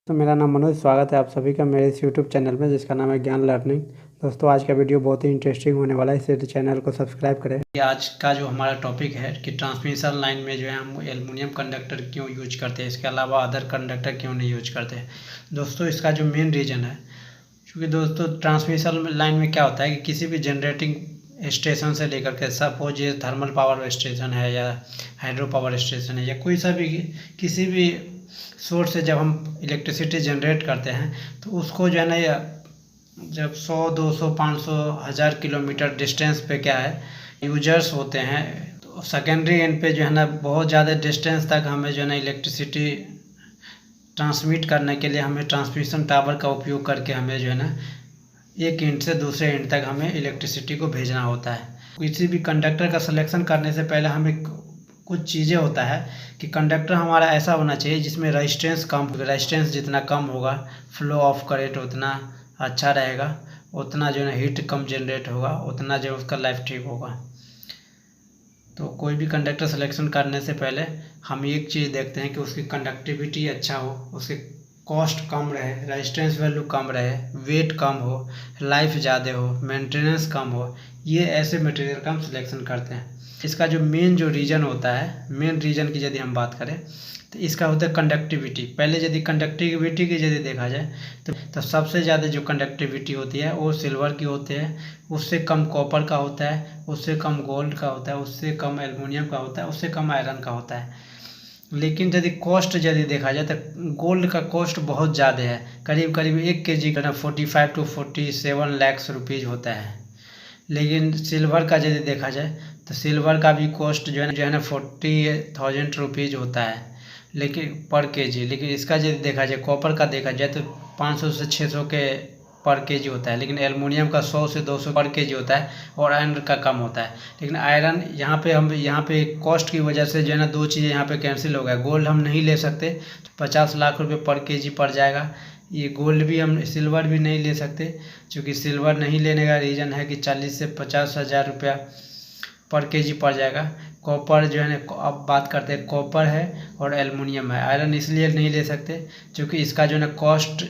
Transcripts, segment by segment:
तो मेरा नाम मनोज, स्वागत है आप सभी का मेरे इस यूट्यूब चैनल में जिसका नाम है ज्ञान लर्निंग। दोस्तों आज का वीडियो बहुत ही इंटरेस्टिंग होने वाला है, इसलिए चैनल को सब्सक्राइब करें। आज का जो हमारा टॉपिक है कि ट्रांसमिशन लाइन में जो है हम एल्युमिनियम कंडक्टर क्यों यूज करते हैं, इसके अलावा अदर कंडक्टर क्यों नहीं यूज करते हैं। दोस्तों इसका जो मेन रीज़न है, क्योंकि दोस्तों ट्रांसमिशन लाइन में क्या होता है कि किसी भी जनरेटिंग स्टेशन से लेकर के, सपोज ये थर्मल पावर स्टेशन है या हाइड्रो पावर स्टेशन है या कोई सा भी किसी भी सोर्स से जब हम इलेक्ट्रिसिटी जनरेट करते हैं तो उसको जो है ना जब 100, 200, 500, 1000 किलोमीटर डिस्टेंस पे क्या है यूजर्स होते हैं, तो सेकेंडरी एंड पे जो है ना बहुत ज़्यादा डिस्टेंस तक हमें जो है ना इलेक्ट्रिसिटी ट्रांसमिट करने के लिए हमें ट्रांसमिशन टावर का उपयोग करके हमें जो है ना एक एंड से दूसरे एंड तक हमें इलेक्ट्रिसिटी को भेजना होता है। किसी भी कंडक्टर का सिलेक्शन करने से पहले हमें कुछ चीज़ें होता है कि कंडक्टर हमारा ऐसा होना चाहिए जिसमें रेजिस्टेंस कम, रेजिस्टेंस जितना कम होगा फ्लो ऑफ करंट उतना अच्छा रहेगा, उतना जो है हीट कम जनरेट होगा, उतना जो उसका लाइफ ठीक होगा। तो कोई भी कंडक्टर सिलेक्शन करने से पहले हम एक चीज़ देखते हैं कि उसकी कंडक्टिविटी अच्छा हो, उसकी कॉस्ट कम रहे, रेजिस्टेंस वैल्यू कम रहे, वेट कम हो, लाइफ ज़्यादा हो, मेंटेनेंस कम हो। ये ऐसे मटेरियल का हम सिलेक्शन करते हैं। इसका जो मेन जो रीज़न होता है, मेन रीज़न की यदि हम बात करें तो इसका होता है कंडक्टिविटी। पहले यदि कंडक्टिविटी की यदि देखा जाए तो सबसे ज़्यादा जो कंडक्टिविटी होती है वो सिल्वर की होती है, उससे कम कॉपर का होता है, उससे कम गोल्ड का होता है, उससे कम एल्युमिनियम का होता है, उससे कम आयरन का होता है। लेकिन यदि कॉस्ट यदि देखा जाए तो गोल्ड का कॉस्ट बहुत ज़्यादा है, करीब करीब 1 kg का 45 to 47 लाख रुपीज़ होता है। लेकिन सिल्वर का यदि देखा जाए तो सिल्वर का भी कॉस्ट जो है ना 40,000 रुपीज़ होता है लेकिन पर केजी। लेकिन इसका यदि देखा जाए, कॉपर का देखा जाए तो 500 से 600 के पर केजी होता है, लेकिन एल्युमिनियम का 100 से 200 पर केजी होता है और आयरन का कम होता है। लेकिन आयरन यहाँ पे कॉस्ट की वजह से जो है ना दो चीज़ें यहाँ पे कैंसिल हो गया। गोल्ड हम नहीं ले सकते, 50 लाख रुपए पर केजी पड़ जाएगा। ये गोल्ड भी हम, सिल्वर भी नहीं ले सकते, क्योंकि सिल्वर नहीं लेने का रीज़न है कि 40 से 50 हज़ार रुपया पर केजी पड़ जाएगा। कॉपर जो है ना, अब बात करते हैं कॉपर है और एल्युमिनियम है। आयरन इसलिए नहीं ले सकते क्योंकि इसका जो है ना कॉस्ट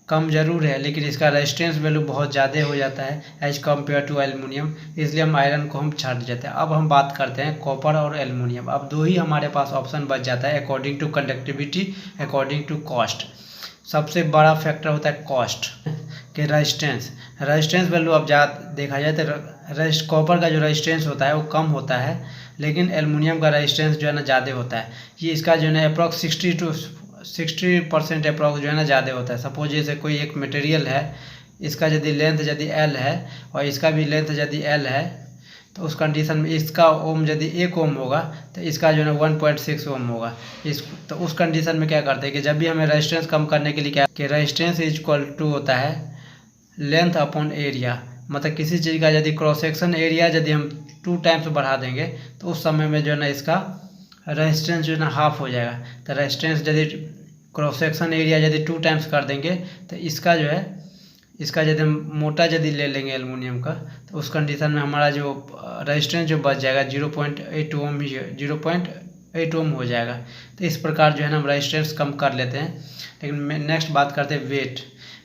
कम ज़रूर है, लेकिन इसका रेजिस्टेंस वैल्यू बहुत ज़्यादा हो जाता है एज कम्पेयर टू एल्युमिनियम, इसलिए हम आयरन को हम छाट देते हैं। अब हम बात करते हैं कॉपर और एल्युमिनियम। अब दो ही हमारे पास ऑप्शन बच जाता है according to conductivity, according to cost. सबसे बड़ा फैक्टर होता है कॉस्ट के रेजिस्टेंस वैल्यू। अब देखा जाए तो कॉपर का जो रेजिस्टेंस होता है वो कम होता है, लेकिन एल्युमिनियम का रेजिस्टेंस जो है ना ज़्यादा होता है। ये इसका जो है ना अप्रॉक्स 60% अप्रॉक्स जो है ना ज़्यादा होता है। सपोज जैसे कोई एक मटेरियल है, इसका यदि लेंथ यदि एल है और इसका भी लेंथ यदि एल है, तो उस कंडीशन में इसका ओम यदि 1 ओम होगा तो इसका जो है ना 1.6 ओम होगा। तो उस कंडीशन में क्या करते हैं कि जब भी हमें रेजिस्टेंस कम करने के लिए क्या कि रेजिस्टेंस इज इक्वल टू होता है लेंथ अपॉन एरिया। मतलब किसी चीज़ का यदि क्रॉस सेक्शन एरिया यदि हम 2 टाइम्स बढ़ा देंगे तो उस समय में जो है ना इसका रेजिस्टेंस जो है ना हाफ हो जाएगा। तो रेजिस्टेंस यदि क्रॉस सेक्शन एरिया यदि 2 टाइम्स कर देंगे तो इसका जो है, इसका यदि हम मोटा यदि ले लेंगे एल्युमिनियम का, तो उस कंडीशन में हमारा जो रेजिस्टेंस जो बच जाएगा 0.8 ओम ही 0.8 ओम हो जाएगा। तो इस प्रकार जो है ना हम रेजिस्टेंस कम कर लेते हैं। लेकिन नेक्स्ट बात करते हैं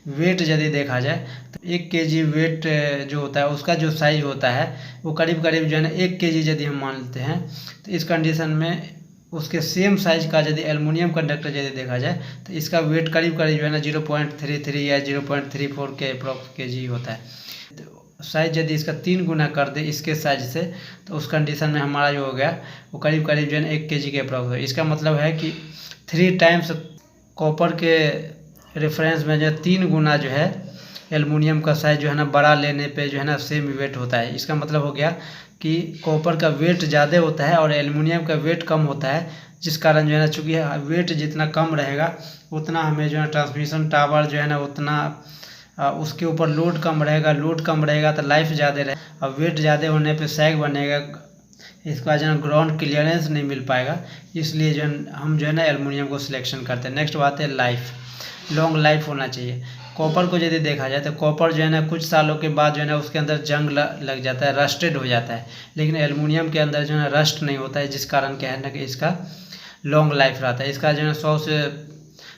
वेट यदि देखा जाए तो 1 kg वेट जो होता है उसका जो साइज होता है वो करीब करीब जो है ना 1 kg यदि हम मान लेते हैं, तो इस कंडीशन में उसके सेम साइज का यदि एल्युमिनियम कंडक्टर यदि देखा जाए तो इसका वेट करीब करीब जो है ना 0.33 या 0.34 के अप्रॉक्स kg होता है। तो साइज यदि इसका 3 गुना कर दे इसके साइज से, तो उस कंडीशन में हमारा जो हो गया वो करीब करीब जो है ना 1 kg के अप्रॉक्स है। इसका मतलब है कि 3 टाइम्स कॉपर के रेफरेंस में जो 3 गुना जो है एल्युमिनियम का साइज जो है ना बड़ा लेने पे जो है ना सेम वेट होता है। इसका मतलब हो गया कि कॉपर का वेट ज़्यादा होता है और एल्युमिनियम का वेट कम होता है, जिस कारण जो है ना चूँकि वेट जितना कम रहेगा उतना हमें जो है ट्रांसमिशन टावर जो है ना उतना उसके ऊपर लोड कम रहेगा तो लाइफ ज़्यादा रहेगा। और वेट ज़्यादा होने पे सैग बनेगा, इसका जो है ग्राउंड क्लियरेंस नहीं मिल पाएगा, इसलिए जो हम जो है ना एल्युमिनियम को सिलेक्शन करते हैं। नेक्स्ट बात है लाइफ, लॉन्ग लाइफ होना चाहिए। कॉपर को यदि देखा जाए तो कॉपर जो है ना कुछ सालों के बाद जो है ना उसके अंदर जंग लग जाता है, रस्टेड हो जाता है। लेकिन एल्युमिनियम के अंदर जो है ना रस्ट नहीं होता है, जिस कारण क्या है ना कि इसका लॉन्ग लाइफ रहता है। इसका जो है 100 से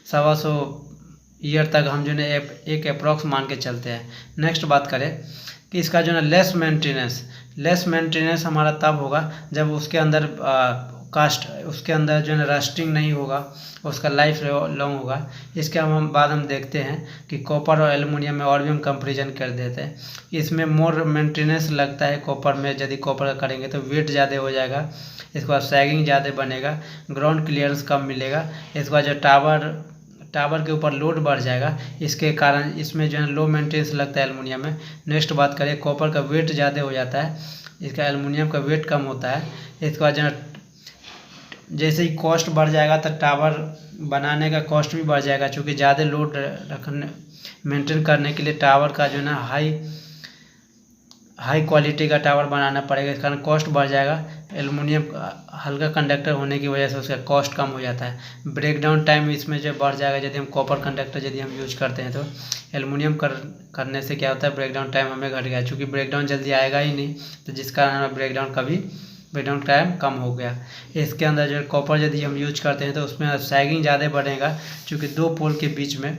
125 ईयर तक हम जो है एक अप्रॉक्स मान के चलते हैं। नेक्स्ट बात करें कि इसका जो है लेस मेंटेनेंस हमारा तब होगा जब उसके अंदर उसके अंदर जो है रस्टिंग नहीं होगा, उसका लाइफ लॉन्ग होगा। इसके बाद हम देखते हैं कि कॉपर और एल्युमिनियम में और भी हम कंपेरिजन कर देते हैं। इसमें मोर मेंटेनेंस लगता है कॉपर में, यदि कॉपर का करेंगे तो वेट ज़्यादा हो जाएगा, इसके बाद सैगिंग ज़्यादा बनेगा, ग्राउंड क्लियरेंस कम मिलेगा, इसके बाद जो टावर के ऊपर लोड बढ़ जाएगा, इसके कारण इसमें जो है लो मेंटेनेंस लगता है एल्युमिनियम में। नेक्स्ट बात करें, कॉपर का वेट ज़्यादा हो जाता है, इसका एल्युमिनियम का वेट कम होता है। इसके बाद जो है जैसे ही कॉस्ट बढ़ जाएगा तो टावर बनाने का कॉस्ट भी बढ़ जाएगा, क्योंकि ज़्यादा लोड रखने मेंटेन करने के लिए टावर का जो है ना हाई क्वालिटी का टावर बनाना पड़ेगा, इस कारण कॉस्ट बढ़ जाएगा। एल्युमिनियम हल्का कंडक्टर होने की वजह से उसका कॉस्ट कम हो जाता है। ब्रेकडाउन टाइम इसमें जो बढ़ जाएगा, यदि हम कॉपर कंडक्टर यदि हम यूज करते हैं तो एल्युमिनियम करने से क्या होता है, ब्रेकडाउन टाइम हमें घट गया, क्योंकि ब्रेकडाउन जल्दी आएगा ही नहीं, तो जिस कारण हमें ब्रेकडाउन टाइम कम हो गया। इसके अंदर जो कॉपर यदि हम यूज करते हैं तो उसमें सैगिंग ज़्यादा बढ़ेगा, क्योंकि दो पोल के बीच में,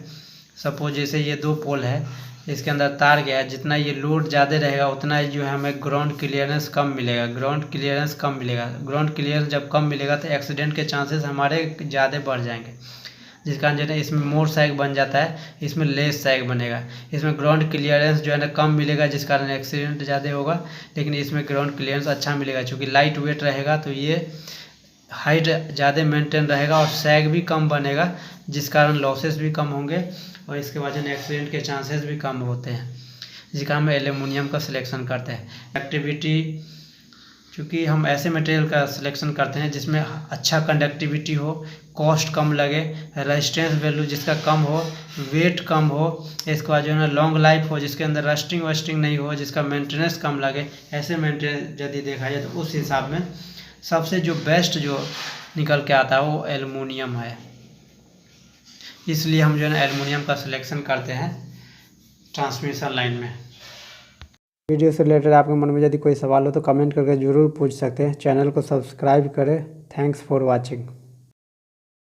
सपोज जैसे ये दो पोल है, इसके अंदर तार गया है, जितना ये लोड ज़्यादा रहेगा उतना जो है हमें ग्राउंड क्लियरेंस कम मिलेगा। ग्राउंड क्लियरेंस जब कम मिलेगा तो एक्सीडेंट के चांसेस हमारे ज़्यादा बढ़ जाएंगे, जिस कारण जो है इसमें मोर सैग बन जाता है, इसमें लेस सैग बनेगा। इसमें ग्राउंड क्लियरेंस जो है ना कम मिलेगा, जिस कारण एक्सीडेंट ज़्यादा होगा, लेकिन इसमें ग्राउंड क्लियरेंस अच्छा मिलेगा, क्योंकि लाइट वेट रहेगा तो ये हाइट ज़्यादा मेंटेन रहेगा और सैग भी कम बनेगा, जिस कारण लॉसेस भी कम होंगे और इसके वजह से एक्सीडेंट के चांसेस भी कम होते हैं, जिस कारण हम एल्युमिनियम का सिलेक्शन करते हैं। कंडक्टिविटी, क्योंकि हम ऐसे मटेरियल का सिलेक्शन करते हैं जिसमें अच्छा कंडक्टिविटी हो, कॉस्ट कम लगे, रेजिस्टेंस वैल्यू जिसका कम हो, वेट कम हो, इसके बाद जो है ना लॉन्ग लाइफ हो, जिसके अंदर रस्टिंग नहीं हो, जिसका मेंटेनेंस कम लगे। ऐसे मेंटेनेंस यदि देखा जाए तो उस हिसाब में सबसे जो बेस्ट जो निकल के आता है वो एल्युमिनियम है, इसलिए हम जो है ना एल्युमिनियम का सिलेक्शन करते हैं ट्रांसमिशन लाइन में। वीडियो से रिलेटेड आपके मन में यदि कोई सवाल हो तो कमेंट करके ज़रूर पूछ सकते हैं। चैनल को सब्सक्राइब करें। Thanks for watching.